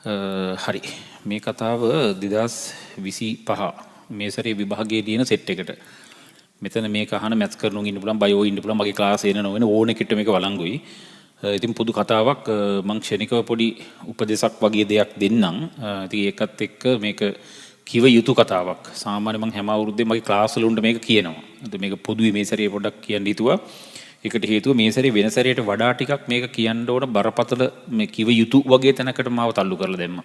හරි මේ කතාව 2025 මේ සැරේ විභාගයේ දින සෙට් එකට මෙතන මේක අහන මැත්ස් කරනුන් ඉන්න පුළුවන් බයෝ ඉන්න පුළුවන් මගේ ක්ලාස් එන නොවන ඕන එකට මේක වළංගුයි. ඉතින් පොදු කතාවක් මං ක්ෂණිකව පොඩි උපදේශක් වගේ දෙයක් දෙන්නම්. ඉතින් ඒකත් එක්ක මේක කිව යුතු කතාවක්. සාමාන්‍යයෙන් මං හැම අවුරුද්දෙම මගේ ක්ලාස් වල උන්ට මේක කියනවා. ඉතින් මේක පොදුවේ මේ සැරේ පොඩ්ඩක් කියන්න හිතුවා. ඒකට හේතුව මේ සැරේ වෙන සැරේට වඩා ටිකක් මේක කියන්න ඕන බරපතල මේ කිව යුතු වගේ තැනකට මාව තල්ලු කරලා දැම්මා.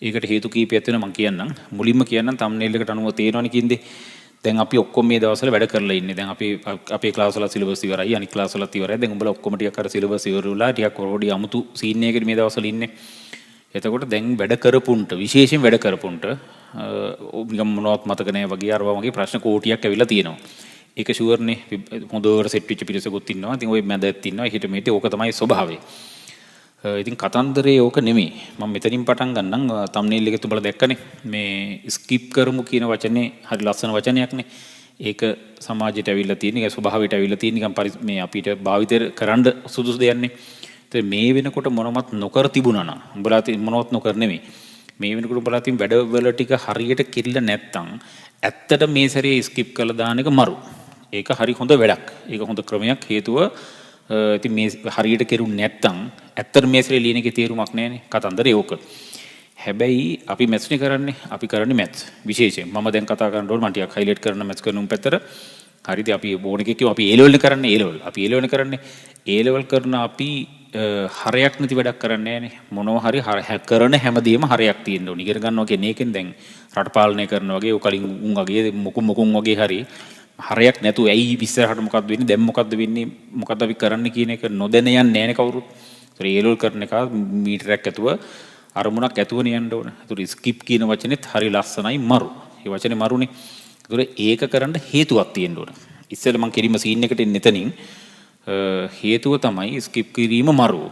ඒකට හේතු කීපයක් තියෙනවා මම කියන්නම්. මුලින්ම කියන්නම් thumbnail එකට අනුව තේරෙනවනේ කින්දේ. දැන් අපි ඔක්කොම මේ දවස්වල වැඩ කරලා ඉන්නේ. දැන් අපි අපේ ක්ලාස් වල සිලබස් ඉවරයි. අනිත් ක්ලාස් වලත් ඉවරයි. දැන් උඹලා ඔක්කොම ටිකක් අර සිලබස් ඉවරලා ටිකක් පොඩි අමුතු සීන් එකකට මේ දවස්වල ඉන්නේ. එතකොට දැන් වැඩ කරපුන්ට විශේෂයෙන් වැඩ කරපුන්ට නිකම් මොනවත් මතක නැහැ වගේ අරවා වගේ ප්‍රශ්න කෝටියක් ඇවිල්ලා තියෙනවා. ඒක ෂුවර්නේ හොඳට සෙට් වෙච්ච පිරිසකුත් ඉන්නවා. ඉතින් ওই මැදත් ඉන්නවා. හිට මේටි ඕක තමයි ස්වභාවය. ඉතින් කතන්දරේ ඕක නෙමෙයි. මම මෙතනින් පටන් ගන්නම්. thumbnail එකේ තුඹලා දැක්කනේ. මේ ස්කිප් කරමු කියන වචනේ හරි ලස්සන වචනයක්නේ. ඒක සමාජයට ඇවිල්ලා තියෙන, ඒක ස්වභාවයට ඇවිල්ලා තියෙන නිකන් මේ අපිට භාවිතය කරන්න සුදුසු දෙයක්නේ. ඉතින් මේ වෙනකොට මොනවත් නොකර තිබුණා නම් උඹලා මොනවත් නොකර නෙමෙයි. මේ වෙනකොට උඹලා තින් වැඩවල ටික හරියට කිරිලා නැත්තම් ඇත්තට මේ සැරේ ස්කිප් කරලා දාන එක මරු. ඒක හරි හොඳ වැඩක්. ඒක හොඳ ක්‍රමයක්. හේතුව ඉතින් මේ හරියට කෙරුන්නේ නැත්තම් ඇත්තට මේ සැරේ ලියන එකේ තේරුමක් නැහැනේ. කතන්දරේ ඕක. හැබැයි අපි මැත්ස් නේ කරන්නේ. අපි කරන්නේ මැත්ස් විශේෂයෙන්. මම දැන් කතා කරන්න ඕන මම ටිකක් හයිලයිට් කරන මැත්ස් කරන උන් පැත්තට. හරිද අපි බෝන එකේ කිව්වා අපි A level කරන්නේ A level. අපි A level කරන්නේ A level කරන අපි හරයක් නැති වැඩක් කරන්නේ නැහනේ. මොනවා හරි කරන හැමදේම හරයක් තියෙන්න ඕනේ. ඉගෙන ගන්නවා කියන්නේ ඒකෙන් දැන් රට පාලනය කරනවා වගේ කලින් උන් වගේ මොකුන් වගේ හරි හරයක් නැතුව ඇයි ඉස්සරහට මොකද්ද වෙන්නේ දැන් මොකද්ද වෙන්නේ මොකද්ද අපි කරන්න කියන එක නොදැන යන්නේ නැහනේ කවුරුත්. ඒතර ඒලෝල් කරන එක මීටරයක් ඇතුව අරමුණක් ඇතුවනේ යන්න ඕන. ඒතර ස්කිප් කියන වචනේත් හරි ලස්සනයි මරු. ඒ වචනේ මරුනේ. ඒතර ඒක කරන්න හේතුවක් තියෙන්න ඕන. ඉස්සෙල්ලා මම කිරීම සීන් එකට එන්නේ එතනින්. හේතුව තමයි ස්කිප් කිරීම මරු.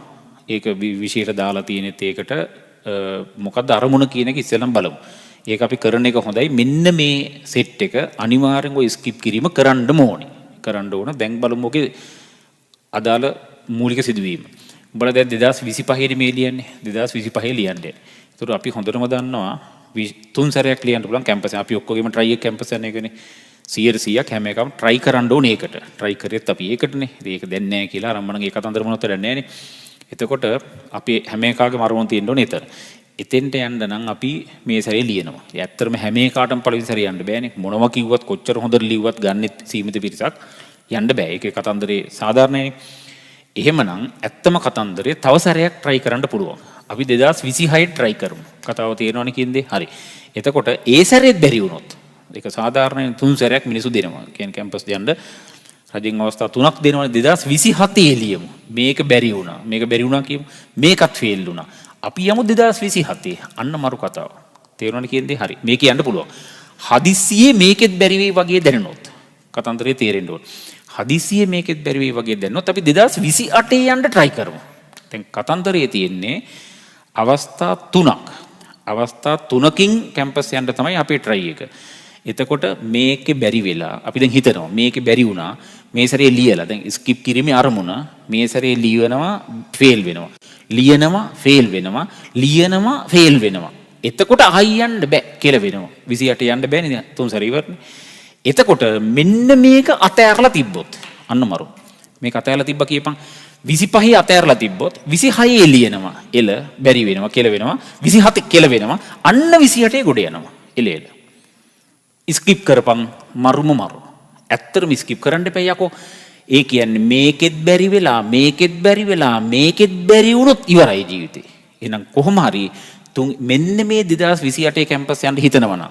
ඒක විශේෂයට දාලා තියෙනෙත් ඒකට මොකද්ද අරමුණ කියන එක ඉස්සෙල්ලම බලමු. ඒක අපි කරන එක හොඳයි. මෙන්න මේ සෙට් එක අනිවාර්යෙන් ඔය ස්කිප් කිරීම කරන්න ඕනේ. කරන්න ඕන. දැන් බලමු ඔකේ අදාළ මූලික සිදුවීම. උඹලා දැන් 2025 දී මේ ලියන්නේ. 2025 ලියන්නේ. ඒතර අපි හොඳටම දන්නවා 3 සැරයක් ලියන්න පුළුවන් කැම්පස් එක. අපි ඔක්කොගෙම try එක කැම්පස් එකනේ. 100%ක් හැම එකම try කරන්න ඕනේ ඒකට. try කරෙත් අපි ඒකටනේ. ඒක දැන් නැහැ කියලා අරම්මනගේ කතන්දර මොනවද දැන් නැහැනේ. එතකොට අපි හැම එකකගේම අරමුණ තියෙන්න ඕනේ එතන. එතෙන්ට යන්න නම් අපි මේ සැරේ ලියනවා. ඒ ඇත්තටම හැම එකකටම පළවෙනි සැරේ යන්න බෑනේ. මොනවා කිව්වත් කොච්චර හොඳට ලිව්වත් ගන්නෙත් සීමිත පිරිසක් යන්න බෑ. ඒකේ කතන්දරේ සාධාරණයි. එහෙමනම් ඇත්තම කතන්දරේ තව සැරයක් try කරන්න පුළුවන්. අපි 2026 try කරමු. කතාව තේරෙනවනේ කියන්නේ. හරි. එතකොට ඒ සැරේත් බැරි වුණොත් ඒක සාධාරණයෙන් 3 සැරයක් මිනිස්සු දෙනවා. කියන්නේ කැම්පස් යන්න රජෙන් අවස්ථා 3ක් දෙනවනේ 2027 ලියමු. මේක බැරි වුණා. මේක බැරි වුණා කියමු. මේකත් ෆේල් වුණා. අපි යමු 2027. අන්න මරු කතාව. තේරුණානේ කියන්නේ හරි. මේක යන්න පුළුවන්. හදිස්සියේ මේකෙත් බැරි වෙයි වගේ දැනනොත් කතන්දරේ තේරෙන්න ඕන. හදිස්සියේ මේකෙත් බැරි වෙයි වගේ දැනනොත් අපි 2028 යන්න try කරමු. දැන් කතන්දරේ තියෙන්නේ අවස්ථා 3ක්. අවස්ථා 3කින් කැම්පස් යන්න තමයි අපේ try එක. එතකොට මේකේ බැරි වෙලා අපි දැන් හිතනවා මේකේ බැරි වුණා මේ සැරේ ලියලා දැන් ස්කිප් කිරීමේ අරමුණ මේ සැරේ ලියනවා ෆේල් වෙනවා ලියනවා ෆේල් වෙනවා ලියනවා ෆේල් වෙනවා එතකොට ආයි යන්න බෑ කියලා වෙනවා 28 යන්න බෑනේ දැන් 3 සැරේ ඉවරනේ එතකොට මෙන්න මේක අතෑරලා තිබ්බොත් අන්න මරු මේක අතෑරලා තිබ්බා කියපන් 25 අතෑරලා තිබ්බොත් 26 ලියනවා එල බැරි වෙනවා කියලා වෙනවා 27 කියලා වෙනවා අන්න 28 ගොඩ යනවා එල ස්කිප් කරපන් මරුම මරු. ඇත්තටම ස්කිප් කරන්න එපා යකෝ. ඒ කියන්නේ මේකෙත් බැරි වෙලා මේකෙත් බැරි වෙලා මේකෙත් බැරි වුණොත් ඉවරයි ජීවිතේ. එහෙනම් කොහොම හරි මෙන්න මේ 2028 කැම්පස් යන්න හිතනවා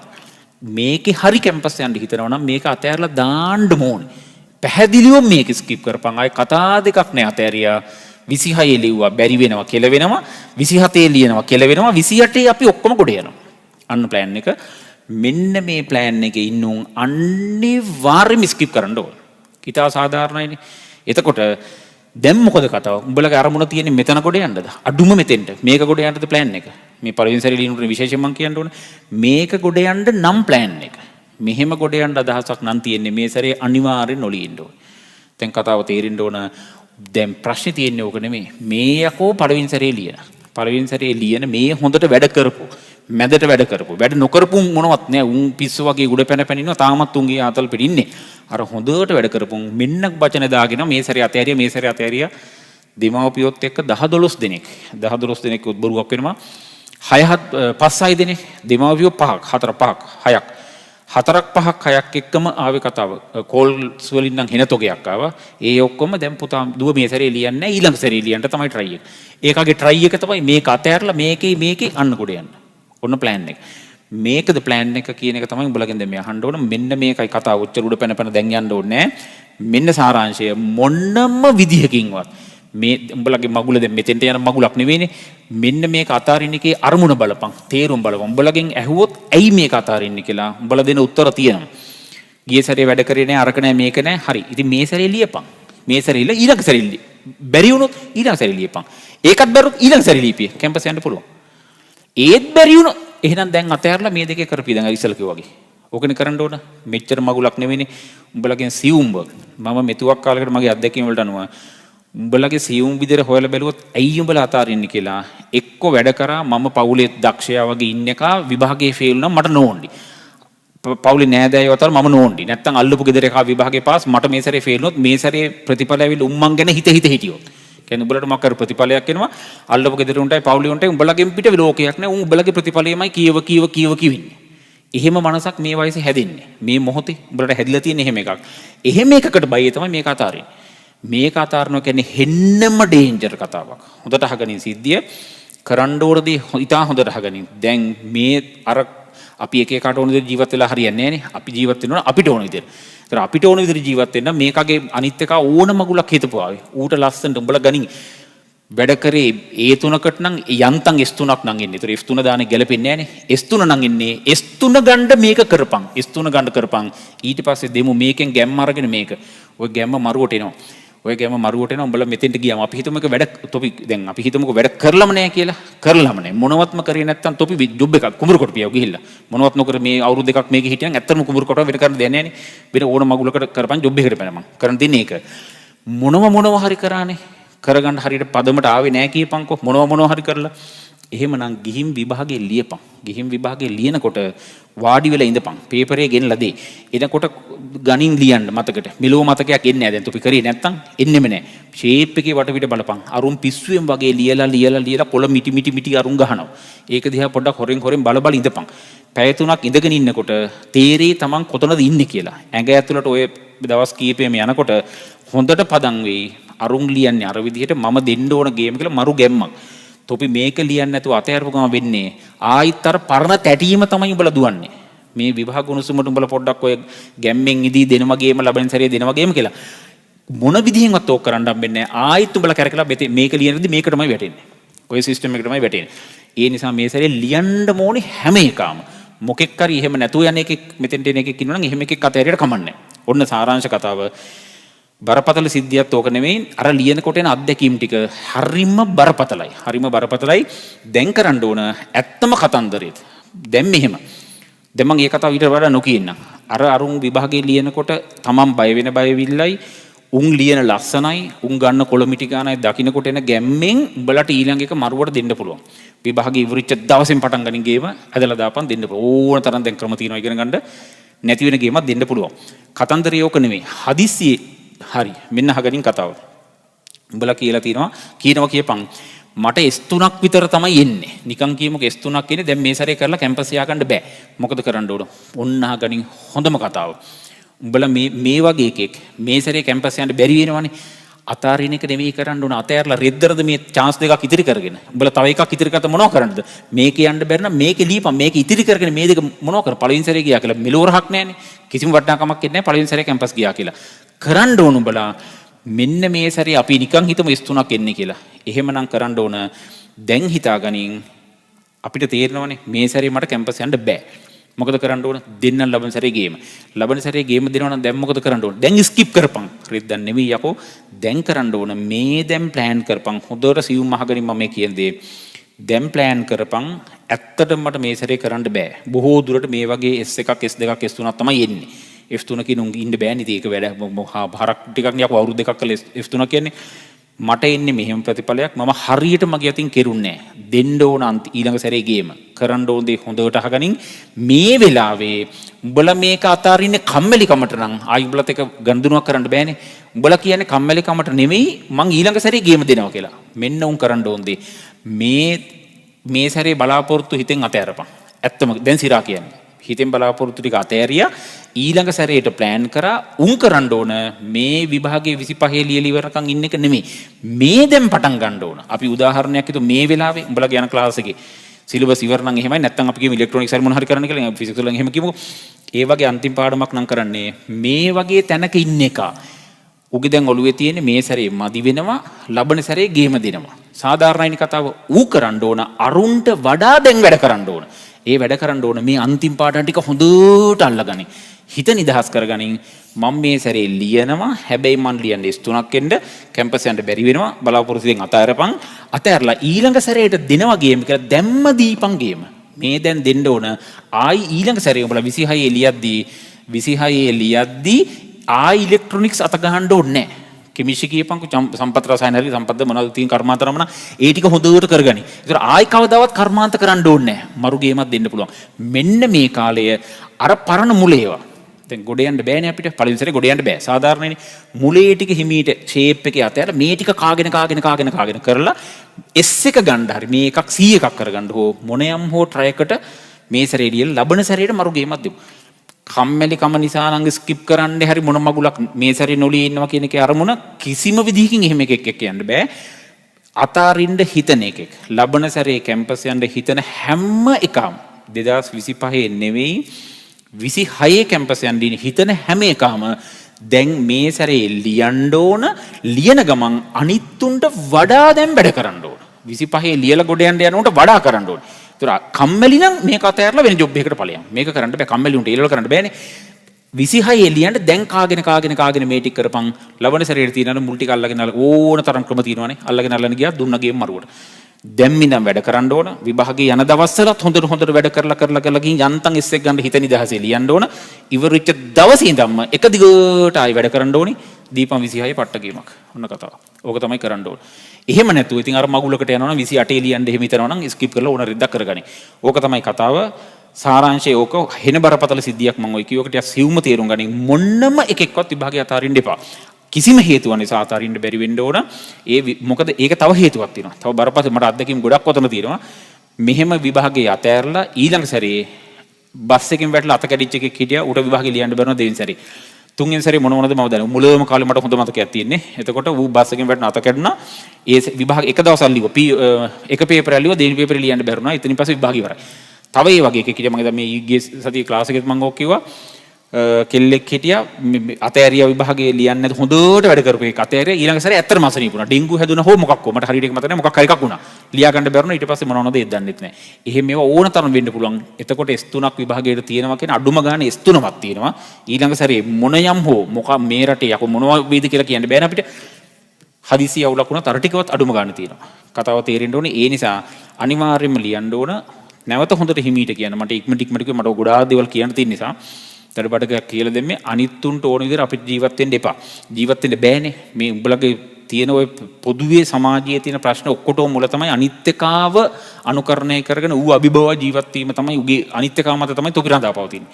මේකේ හරි කැම්පස් යන්න හිතනවා මේක අතෑරලා දාන්න ඕනේ. පැහැදිලිව මේක ස්කිප් කරපන්. ආයේ කතා දෙකක් නෑ අතෑරියා 26 ලිව්වා බැරි වෙනවා කියලා වෙනවා 27 ලියනවා කියලා වෙනවා 28 අපි ඔක්කොම ගොඩ යනවා. අන්න ප්ලෑන් එක. මෙන්න මේ ප්ලෑන් එකේ ඉන්නුන් අනිවාර්යයෙන්ම ස්කිප් කරන්න ඕන. කිතා සාධාරණයිනේ. එතකොට දැන් මොකද කතාව? උඹලගේ අරමුණ තියෙන්නේ මෙතන ගොඩ යන්නද? අඩුම මෙතෙන්ට. මේක ගොඩ යන්නද ප්ලෑන් එක? මේ පළවෙනි සැරේ ලියනුනේ විශේෂයෙන් මම කියන්න ඕනේ. මේක ගොඩ යන්න නම් ප්ලෑන් එක. මෙහෙම ගොඩ යන්න අදහසක් නම් තියෙන්නේ මේ සැරේ අනිවාර්යෙන් නොලියෙන්න ඕනේ. දැන් කතාව තේරෙන්න ඕන. දැන් ප්‍රශ්නේ තියෙන්නේ ඕක නෙමෙයි. මේ යකෝ පළවෙනි සැරේ ලියන. පළවෙනි සැරේ ලියන මේ හොඳට වැඩ කරපො. මැදට වැඩ කරපො. වැඩ නොකරපු මොනවත් නෑ. උන් පිස්සු වගේ උඩ පැන පැන ඉන්නවා. තාමත් උන්ගේ ආතල් පිට ඉන්නේ. අර හොඳට වැඩ කරපො මෙන්න වචන දාගෙන මේ සැරේ අතෑරියා මේ සැරේ අතෑරියා දෙමාපියොත් එක්ක 10 12 දෙනෙක් 10 12 දෙනෙක් උත්බරුවක් වෙනවා. 5-6 දෙනෙක් දෙමාපියෝ 5ක් 4 5ක් 6ක් 4ක් 5ක් 6ක් එක්කම ආවේ කතාව. කෝල්ස් වලින් නම් හින තොගයක් ආවා. ඒ ඔක්කොම දැන් පුතා දුව මේ සැරේ ලියන්නේ නැහැ ඊළඟ සැරේ ලියන්න තමයි try එක. ඒකගේ try එක තමයි මේක අතෑරලා මේකේ අන්න කොට යන්න. ඔන්න plan එක. මේකද plan එක කියන එක තමයි උඹලගෙන් දැන් මේ අහන්න ඕන. මෙන්න මේකයි කතාව. ඔච්චර උඩ පැන පැන දැන් යන්න ඕනේ නැහැ. මෙන්න සාරාංශය මොන්නම විදිහකින්වත් මේ උඹලගේ මගුල දැන් මෙතෙන්ට යන මගුලක් නෙවෙයිනේ. මෙන්න මේක අතාරින්න එකේ අරමුණ බලපන්. තේරුම් බලපන්. උඹලගෙන් ඇහුවොත් ඇයි මේක අතාරින්නේ කියලා උඹලා දෙන උත්තර තියෙනවා. ගිය සැරේ වැඩ කරේ නැහැ අරක නැහැ මේක නැහැ. හරි. ඉතින් මේ සැරේ ලියපන්. මේ සැරේ ඊළඟ සැරේ බැරි වුණොත් ඊළඟ සැරේ ලියපන්. ඒකත් බැරුවොත් ඊළඟ සැරේ ලියපිය. කැම්පස් යන්න පුළුවන්. ඒත් බැරි වුණොත් එහෙනම් දැන් අතෑරලා මේ දෙකේ කරපිය දැන් ඉස්සල කිව්වා වගේ. ඕකනේ කරන්න ඕන. මෙච්චර මගුලක් නෙවෙයිනේ. උඹලගෙන් සියුම්බ. මම මෙතුවක් කාලයකට මගේ අත්දැකීම් වලට අනුව උඹලගේ සියුම් විදිහට හොයලා බැලුවොත් ඇයි උඹලා අතාරින්නේ කියලා එක්ක වැඩ කරා මම පවුලේ දක්ෂයා වගේ ඉන්න එක විභාගයේ ෆේල් නම් මට නෝන්ඩි. පවුලේ නෑදෑයෝ අතර මම නෝන්ඩි. නැත්තම් අල්ලපු ගෙදර එකා විභාගේ පාස් මට මේ සැරේ ෆේල් වුණොත් මේ සැරේ ප්‍රතිඵල ඇවිල්ලා උම්මන් ගැන හිත හිටියොත්. කියන්නේ උඹලට මොකක් කර ප්‍රතිඵලයක් එනවා අල්ලපු ගෙදර උන්ටයි පවුලේ උන්ටයි උඹලගෙන් පිට ලෝකයක් නෑ. උඹලගේ ප්‍රතිඵලයමයි කීව. එහෙම මනසක් මේ වයසේ හැදෙන්නේ. මේ මොහොතේ උඹලට හැදිලා තියෙන එහෙම එකක්. එහෙම එකකට බයි තමයි මේක අතාරින්නේ. මේක අතාරනවා කියන්නේ හෙන්නම ඩේන්ජර් කතාවක්. හොඳට අහගනින් සිද්ධිය කරන්න ඕනදී ඉතා හොඳට අහගනින්. දැන් මේ අර අපි එක එකට ඕන විදිහට ජීවත් වෙලා හරියන්නේ නැහැ නේ. අපි ජීවත් වෙනවා අපිට ඕන විදිහට. ඒතර අපිට ඕන විදිහට ජීවත් වෙන්න මේකගේ අනිත් එක ඕන මගුලක් හිතපුවාවේ. ඌට ලස්සනට උඹලා ගනින් වැඩ කරේ ඒ තුනකට නම් යන්තම් S3ක් නම් එන්නේ. ඒතර S3 දාන්නේ ගැලපෙන්නේ නැහැ නේ. S3 නම් එන්නේ S3 ගන්න මේක කරපන්. S3 ගන්න කරපන්. ඊට පස්සේ දෙමු මේකෙන් ගැම්ම අරගෙන මේක. ඔය ගැම්ම මරුවට එනවා. ඔය ගැම මරුවට එනවා උඹලා මෙතෙන්ට ගියාම අපි හිතමුකෝ වැඩ තොපි දැන් අපි හිතමුකෝ වැඩ කරලම නැහැ කියලා කරලම නැහැ මොනවත්ම කරේ නැත්තම් තොපි ජොබ් එකක් කුඹුරු කොට පියව ගිහිල්ලා මොනවත් නොකර මේ අවුරුදු දෙකක් මේකේ හිටියන් ඇත්තටම කුඹුරු කොට වෙන කරන්න දෙන්නේ නැහනේ වෙන ඕන මගුලකට කරපන් ජොබ් එකකට පැන මං කරන් දෙන්නේ ඒක මොනව හරි කරානේ කරගන්න හරියට පදමට ආවේ නැහැ කියපන්කෝ මොනව හරි කරලා එහෙමනම් ගිහින් විභාගේ ලියපන් ගිහින් විභාගේ ලියනකොට වාඩි වෙලා ඉඳපන් පේපරේ ගෙනලා දෙයි එතකොට ගණින් ලියන්න මතකට මෙලෝ මතකයක් එන්නේ නැහැ දැන් තොපි කරේ නැත්තම් එන්නෙම නැහැ ෂේප් එකේ වටපිට බලපන් අරුන් පිස්සුවෙන් වගේ ලියලා පොළ මිටි අරුන් ගහනවා ඒක දිහා පොඩ්ඩක් හොරෙන් බල ඉඳපන් පැය 3ක් ඉඳගෙන ඉන්නකොට තේරෙයි තමන් කොතනද ඉන්නේ කියලා ඇඟ ඇතුළට ඔය දවස් කීපෙම යනකොට හොඳට පදන් වෙයි අරුන් ලියන්නේ අර විදිහට මම දෙන්න ඕන ගේම කියලා මරු ගැම්මක් තොපි මේක ලියන්නේ නැතුව අතහැරපු ගම වෙන්නේ ආයිත් අර පරණ තැටීම තමයි උඹලා දුවන්නේ මේ විභාග උණුසුමට උඹලා පොඩ්ඩක් ඔය ගැම්මෙන් ඉදී දෙනවා ගේම ලබන සැරේ දෙනවා ගේම කියලා මොන විදිහෙන්වත් ඕක කරන්න හම්බෙන්නේ නැහැ ආයිත් උඹලා කරකලා මේක ලියනදී මේක තමයි වැටෙන්නේ ඔය සිස්ටම් එක තමයි වැටෙන්නේ ඒ නිසා මේ සැරේ ලියන්න ඕනේ හැම එකම මොකෙක් හරි එහෙම නැතුව යන එකෙක් මෙතෙන්ට එන එකෙක් ඉන්නවනම් එහෙම එකෙක් අතහැරියට කමන්නේ ඔන්න සාරාංශ කතාව බරපතල සිද්ධියක් ඕක නෙමෙයි අර ලියනකොට එන අත්දැකීම් ටික හරිම බරපතලයි දැන් කරන්න ඕන ඇත්තම කතන්දරේ දැන් මෙහෙම දැන් මම මේ කතාව ඊට වඩා නොකියන්නම් අර අරුන් විභාගේ ලියනකොට තමන් බය වෙවිල්ලයි උන් ලියන ලස්සනයි උන් ගන්න කොළමිටි ගානයි දකින්නකොට එන ගැම්මෙන් උඹලට ඊළඟ එක මරුවට දෙන්න පුළුවන් විභාගේ ඉවරිච්ච දවසෙන් පටන් ගනින් ගේම ඇදලා දාපන් දෙන්න පුළුවන් ඕන තරම් දැන් ක්‍රම තියෙනවා ඉගෙන ගන්න නැති වෙන ගේමක් දෙන්න පුළුවන් කතන්දරේ ඕක නෙමෙයි හදිස්සියේ හරි මෙන්න අහගනින් කතාව. උඹලා කියනවා කියපන් මට S3ක් විතර තමයි එන්නේ. නිකන් කියමුකෝ S3ක් එන්නේ දැන් මේ සැරේ කරලා කැම්පස් යා ගන්න බෑ. මොකද කරන්න ඕන? ඔන්න අහගනින් හොඳම කතාව. උඹලා මේ වගේ එකෙක් මේ සැරේ කැම්පස් යන්න බැරි වෙනවනේ. අතාරින එක නෙවෙයි කරන්න ඕන. අතෑරලා රෙද්දරද මේ chance දෙකක් ඉතිරි කරගෙන. උඹලා තව එකක් ඉතිරි කරත මොනව කරන්නද? මේකේ යන්න බැරි නම් මේකේ ලියපන්. මේක ඉතිරි කරගෙන මේ දෙක මොනව කර පළවෙනි සැරේ ගියා කියලා මෙලොරහක් නැහැනේ. කිසිම වටිනාකමක් එන්නේ නැහැ පළවෙනි සැරේ කැම්පස් ගියා කියලා. කරන්න ඕන උඹලා මෙන්න මේ සැරේ අපි නිකන් හිතමු S3ක් එන්නේ කියලා. එහෙමනම් කරන්න ඕන දැන් හිතාගනින් අපිට තේරෙනවනේ මේ සැරේ මට කැම්පස් යන්න බෑ. මොකද කරන්න ඕන දෙන්නම් ලබන සැරේ ගේම. ලබන සැරේ ගේම දෙනවා නම් දැන් මොකද කරන්න ඕන? දැන් ස්කිප් කරපන්. රෙද්දන් නෙවෙයි යකෝ. දැන් කරන්න ඕන මේ දැන් ප්ලෑන් කරපන්. හොඳට සියුම් අහගනින් මම මේ කියන දේ. දැන් ප්ලෑන් කරපන්. ඇත්තටම මට මේ සැරේ කරන්න බෑ. බොහෝ දුරට මේ වගේ S1 S2 S3 තමයි එන්නේ. F3 කිනුන් ඉන්න බෑනේ. ඒක වැඩ හරක් ටිකක් නියක අවුරුදු දෙකක් කළා F3 කියන්නේ. මට එන්නේ මෙහෙම ප්‍රතිඵලයක් මම හරියට මගේ අතින් කෙරුන්නේ නැහැ. දෙන්න ඕන ඊළඟ සැරේ ගේම. කරන්න ඕන දේ හොඳට අහගනින් මේ වෙලාවේ උඹලා මේක අතාරින්නේ කම්මැලිකමට නම් ආයි උඹලත් එක ගනුදෙනුවක් කරන්න බෑනේ. උඹලා කියන්නේ කම්මැලිකමට නෙමෙයි මං ඊළඟ සැරේ ගේම දෙනවා කියලා. මෙන්න උන් කරන්න ඕන දේ. මේ සැරේ බලාපොරොත්තු හිතෙන් අතෑරපන්. ඇත්තම දැන් සිරා කියන්නේ. හිතෙන් බලාපොරොත්තු ටික අතෑරියා ඊළඟ සැරේට ප්ලෑන් කරා උන් කරන්න ඕන මේ විභාගයේ 25 ලියලා ඉවරකම් ඉන්න එක නෙමෙයි මේ දැන් පටන් ගන්න ඕන. අපි උදාහරණයක් හිතුව මේ වෙලාවේ උඹලගේ යන ක්ලාස් එකේ සිලබස් ඉවර නම් එහෙමයි නැත්නම් අපි කියමු ඉලෙක්ට්‍රොනික්ස් හරි මොන හරි කරන්න කියලා ෆිසික්ස් වලින් එහෙම කියමුකෝ. ඒ වගේ අන්තිම පාඩමක් නම් කරන්නේ මේ වගේ තැනක ඉන්න එක. උගේ දැන් ඔළුවේ තියෙන මේ සැරේ මදි වෙනවා ලබන සැරේ ගේම දෙනවා. සාධාරණයිනි කතාව. ඌ කරන්න ඕන අරුන්ට වඩා දැන් වැඩ කරන්න ඕන. ඒ වැඩ කරන්න ඕන මේ අන්තිම පාඩම් ටික හොඳට අල්ලගනින්. හිත නිදහස් කරගනින්. මම මේ සැරේ ලියනවා. හැබැයි මන් ලියන්නේ S3ක් එන්න කැම්පස් යන්න බැරි වෙනවා. බලාපොරොත්තුෙන් අතහැරපන්. අතහැරලා ඊළඟ සැරේට දෙනවා ගේම කියලා දැම්ම දීපන් ගේම. මේ දැන් දෙන්න ඕන. ආයි ඊළඟ සැරේ උඹලා 26 ලියද්දී ආයි ඉලෙක්ට්‍රොනික්ස් අත ගහන්න ඕනේ නැහැ. කෙමිස්ට්‍රි කියපන්කෝ සම්පත් රසායන හරි සම්පත්ද මොනවද තියෙන කර්මාන්ත නම් ඒ ටික හොඳට කරගනි. ඒතර ආයි කවදාවත් කර්මාන්ත කරන්න ඕනේ නැහැ. මරු ගේමක් දෙන්න පුළුවන්. මෙන්න මේ කාලය අර පරණ මුලේවා. දැන් ගොඩ යන්න බෑනේ අපිට. පළවෙනි සැරේ ගොඩ යන්න බෑ. සාධාරණයිනේ. මුලේ ටික හිමීට ෂේප් එකේ අතහැරලා මේ ටික කාගෙන කරලා S එක ගන්න හරි මේ එකක් C එකක් කරගන්න හෝ මොනියම් හෝ try එකට මේ සැරේ ලියලා ලබන සැරේට මරු ගේමක් දෙමු. කම්මැලිකම නිසා නම් ස්කිප් කරන්නේ හරි මොන මගුලක් මේ සැරේ නොලී ඉන්නවා කියන එකේ අරමුණ කිසිම විදිහකින් එහෙම එකක් එක්ක යන්න බෑ. අතාරින්න හිතන එකක්. ලබන සැරේ කැම්පස් යන්න හිතන හැම එකම 2025 නෙවෙයි 26 කැම්පස් යන්න හිතන හැම එකම දැන් මේ සැරේ ලියන්න ඕන. ලියන ගමන් අනිත්තුන්ට වඩා දැන් වැඩ කරන්න ඕන. 25 ලියලා ගොඩ යනකොට වඩා කරන්න ඕන. කම්මැලි නම් මේක අතහැරලා වෙන ජොබ් එකකට ඵලයන්. මේක කරන්න බෑ. කම්මැලි උන්ට ඒලවල කරන්න බෑනේ. 26 එළියන්ට දැන් කාගෙන මේ ටික කරපන්. ලබන සැරේට තියෙනවා මුල් ටික අල්ලගෙන ඕන තරම් ක්‍රම තියෙනවානේ. අල්ලගෙන ගියා දුන්න ගේම් මරුවට. දැන් මිනම් වැඩ කරන්න ඕන. විභාගේ යන දවස්වලත් හොඳට වැඩ කරලා ගිහින් යන්තම් S එක ගන්න හිත නිදහසේ ලියන්න ඕන. ඉවරෙච්ච දවසේ ඉඳන්ම එක දිගට ආයි වැඩ කරන්න ඕනි. දීපම් 26 පට්ට ගේමක්. ඔන්න කතාව. ඕක තමයි කරන්න ඕන. එහෙම නැතුව ඉතින් අර මගුලකට යනවා නම් 28 ලියන්න එහෙම හිතනවා නම් ස්කිප් කරලා ඕන රිද්දක් කරගනි. ඕක තමයි කතාව. සාරාංශයේ ඕක හෙන බරපතල සිද්ධියක් මම ඔය කිව්වකට සිවුම තේරුම් ගනින්. මොන්නම එකෙක්වත් විභාගය අතාරින්න එපා. කිසිම හේතුවක් නිසා අතාරින්න බැරි වෙන්න ඕන. මොකද ඒක තව හේතුවක් තියෙනවා. තව බරපතල මට අත්දැකීම් ගොඩක් ඔතන තියෙනවා. මෙහෙම විභාගේ අතෑරලා ඊළඟ සැරේ බස් එකෙන් වැටලා අත කැඩිච්ච එකෙක් හිටියා. ඌට විභාගේ ලියන්න බැරුණා දෙවෙනි සැරේ. තුන්වෙනි සැරේ මොනවද මම දන්නේ. මුලම කාලේ මට හොඳ මතකයක් තියෙන්නේ. එතකොට ඌ බස් එකෙන් වැටෙන අත කැඩුණා. ඒ විභාග එක දවසක් ලිව්වා. එක පේපරයක් ලිව්වා. දෙවෙනි පේපරේ ලියන්න බැරුණා. ඉතින් පස්සේ විභාගය ඉවරයි. තව ඒ වගේ එකෙක් හිටියා. මම දැන් මේ ඊගේ සතියේ ක්ලාස් එකෙත් මම ඕක කිව්වා. කෙල්ලෙක් හිටියා අතෑරියා විභාගයේ ලියන්නේ නැත හොඳට වැඩ කරපු එක අතෑරියා ඊළඟ සැරේ ඇත්තටම අසනීප වුණා. ඩෙන්ගු හැදුණා හෝ මොකක් හෝ මට හරියට ඒක මතක නැහැ. මොකක් හරි එකක් වුණා. ලියා ගන්න බැරුණා. ඊට පස්සේ මොනවද ඒ දන්නෙත් නැහැ. එහෙම ඒවා ඕන තරම් වෙන්න පුළුවන්. එතකොට S3ක් විභාගයට තියෙනවා කියන අඩුම ගානේ S3ක් තියෙනවා. ඊළඟ සැරේ මොන යම් හෝ මොකක් මේ රටේ යකෝ මොනවා වේද කියලා කියන්න බෑනේ අපිට. හදිසිය අවුලක් වුණා තර ටිකවත් අඩුම ගානේ තියෙනවා. කතාව තේරෙන්න ඕනේ. ඒ නිසා අනිවාර්යයෙන්ම ලියන්න ඕන. නැවත හොඳට හිමීට කියන්න. මට ඉක්මනට කිව්ව මට ගොඩාක් දේවල් කියන්න තියෙන නිසා දඩබඩ කියලා දෙන්නේ අනිත්තුන්ට ඕන විදිහට අපිට ජීවත් වෙන්න එපා. ජීවත් වෙන්න බෑනේ. මේ උඹලගේ තියෙන ඔය පොදුවේ සමාජයේ තියෙන ප්‍රශ්න ඔක්කොටම මුල තමයි අනිත්‍යකාව අනුකරණය කරගෙන ඌ අභිභව ජීවත් වීම තමයි උගේ අනිත්‍යකාව මත තමයි තොපිරඳා පවතින්නේ.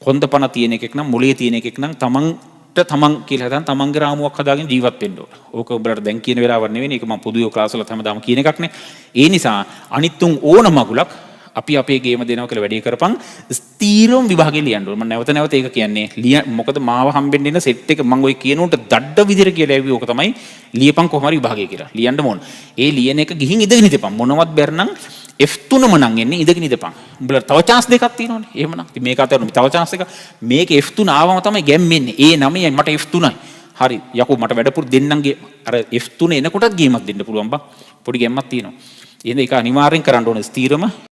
කොන්දපණ තියෙන එකෙක් නම් මුලේ තියෙන එකෙක් නම් තමන් කියලා හිතන් තමන්ගේ රාමුවක් හදාගෙන ජීවත් වෙන්න ඕන. ඕක උඹලට දැන් කියන වෙලාවක් නෙවෙයි. ඒක මම පොදුවේ ක්ලාස් වල හැමදාම කියන එකක් නේ. ඒ නිසා අනිත්තුන් ඕන මගුලක් අපි අපේ ගේම දෙනවා කියලා වැඩේ කරපන්. ස්ථීරව විභාගේ ලියන්න ඕන. මම නැවත ඒක කියන්නේ මොකද මාව හම්බෙන්න ඉන්න සෙට් එක මම ඔය කියන උන්ට දඩ විදිහට කියලා ඇවි ඕක තමයි ලියපන් කොහොම හරි විභාගේ කියලා. ලියන්න ඕන. ඒ ලියන එක ගිහින් ඉඳගෙන ඉඳපන්. මොනවත් බැරනම් F3ම නම් එන්නේ ඉඳගෙන ඉඳපන්. උඹලා තව chance දෙකක් තියෙනවනේ. එහෙමනම් ඉතින් මේක අතර තව chance එක. මේක F3 ආවම තමයි ගැම්මෙන්නේ. ඒ 9යි මට F3යි. හරි. යකෝ මට වැඩපුර දෙන්නන්ගේ අර F3 එනකොටත් ගේමක් දෙන්න පුළුවන් බං. පොඩි ගැම්මක් තියෙනවා. එහෙනම් ඒක අනිවාර්යෙන් කරන්න ඕනේ ස්ථීරම